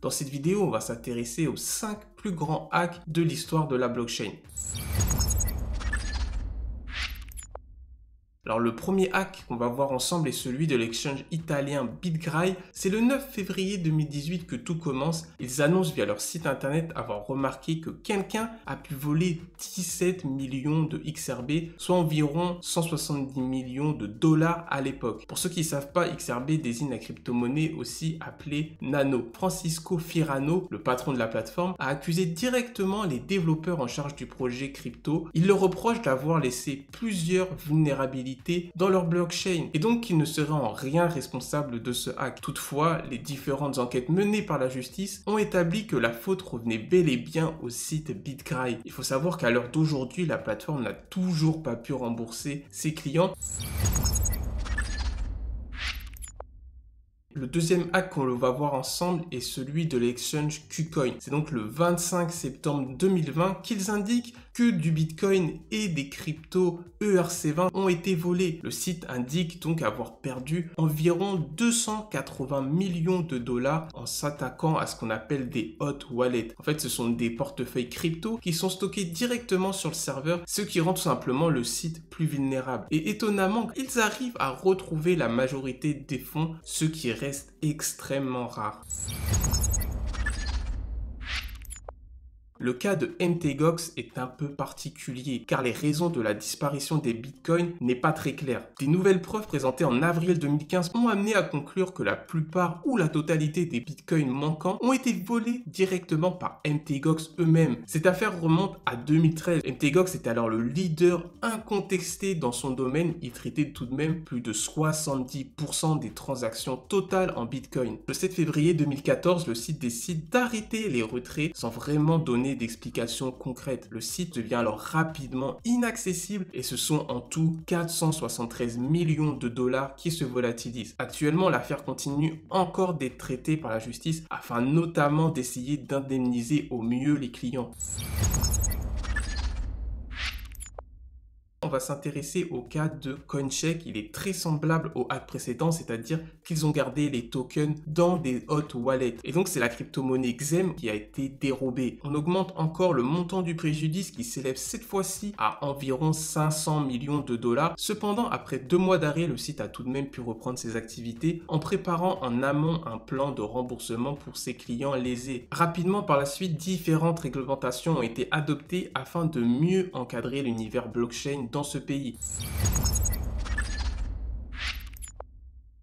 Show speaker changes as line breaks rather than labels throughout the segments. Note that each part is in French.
Dans cette vidéo, on va s'intéresser aux 5 plus grands hacks de l'histoire de la blockchain. Alors le premier hack qu'on va voir ensemble est celui de l'exchange italien BitGrai. C'est le 9 février 2018 que tout commence. Ils annoncent via leur site internet avoir remarqué que quelqu'un a pu voler 17 millions de XRB, soit environ 170 millions de dollars à l'époque. Pour ceux qui ne savent pas, XRB désigne la crypto-monnaie aussi appelée Nano. Francisco Firano, le patron de la plateforme, a accusé directement les développeurs en charge du projet crypto. Il leur reproche d'avoir laissé plusieurs vulnérabilités dans leur blockchain et donc qu'ils ne seraient en rien responsables de ce hack. Toutefois, les différentes enquêtes menées par la justice ont établi que la faute revenait bel et bien au site BitGrai. Il faut savoir qu'à l'heure d'aujourd'hui, la plateforme n'a toujours pas pu rembourser ses clients. Le deuxième hack qu'on va voir ensemble est celui de l'exchange KuCoin. C'est donc le 25 septembre 2020 qu'ils indiquent que du Bitcoin et des cryptos ERC20 ont été volés. Le site indique donc avoir perdu environ 280 millions de dollars en s'attaquant à ce qu'on appelle des hot wallets. En fait, ce sont des portefeuilles crypto qui sont stockés directement sur le serveur, ce qui rend tout simplement le site plus vulnérable. Et étonnamment, ils arrivent à retrouver la majorité des fonds, ce qui reste extrêmement rare. Le cas de MTGOX est un peu particulier car les raisons de la disparition des bitcoins n'est pas très claire. Des nouvelles preuves présentées en avril 2015 ont amené à conclure que la plupart ou la totalité des bitcoins manquants ont été volés directement par MTGOX eux-mêmes. Cette affaire remonte à 2013. MTGOX est alors le leader incontesté dans son domaine. Il traitait tout de même plus de 70% des transactions totales en bitcoin. Le 7 février 2014, le site décide d'arrêter les retraits sans vraiment donner d'explications concrètes. Le site devient alors rapidement inaccessible et ce sont en tout 473 millions de dollars qui se volatilisent. Actuellement, l'affaire continue encore d'être traitée par la justice afin notamment d'essayer d'indemniser au mieux les clients. On va s'intéresser au cas de CoinCheck. Il est très semblable au hack précédent, c'est-à-dire qu'ils ont gardé les tokens dans des hot wallets. Et donc, c'est la crypto-monnaie XEM qui a été dérobée. On augmente encore le montant du préjudice qui s'élève cette fois-ci à environ 500 millions de dollars. Cependant, après 2 mois d'arrêt, le site a tout de même pu reprendre ses activités en préparant en amont un plan de remboursement pour ses clients lésés. Rapidement, par la suite, différentes réglementations ont été adoptées afin de mieux encadrer l'univers blockchain dans ce pays.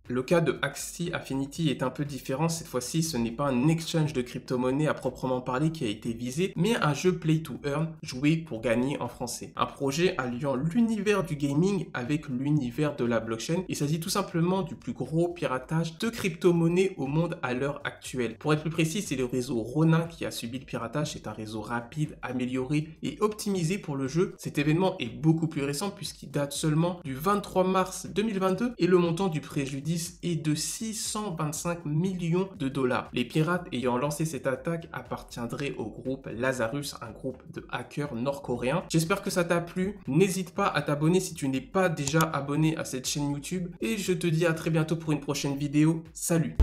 Le cas de Axie Infinity est un peu différent. Cette fois-ci, ce n'est pas un exchange de crypto-monnaie à proprement parler qui a été visé, mais un jeu play to earn, joué pour gagner en français. Un projet alliant l'univers du gaming avec l'univers de la blockchain. Il s'agit tout simplement du plus gros piratage de crypto-monnaie au monde à l'heure actuelle. Pour être plus précis, c'est le réseau Ronin qui a subi le piratage. C'est un réseau rapide, amélioré et optimisé pour le jeu. Cet événement est beaucoup plus récent puisqu'il date seulement du 23 mars 2022 et le montant du préjudice est de 625 millions de dollars. Les pirates ayant lancé cette attaque appartiendraient au groupe Lazarus, un groupe de hackers nord-coréens. J'espère que ça t'a plu. N'hésite pas à t'abonner si tu n'es pas déjà abonné à cette chaîne YouTube. Et je te dis à très bientôt pour une prochaine vidéo. Salut!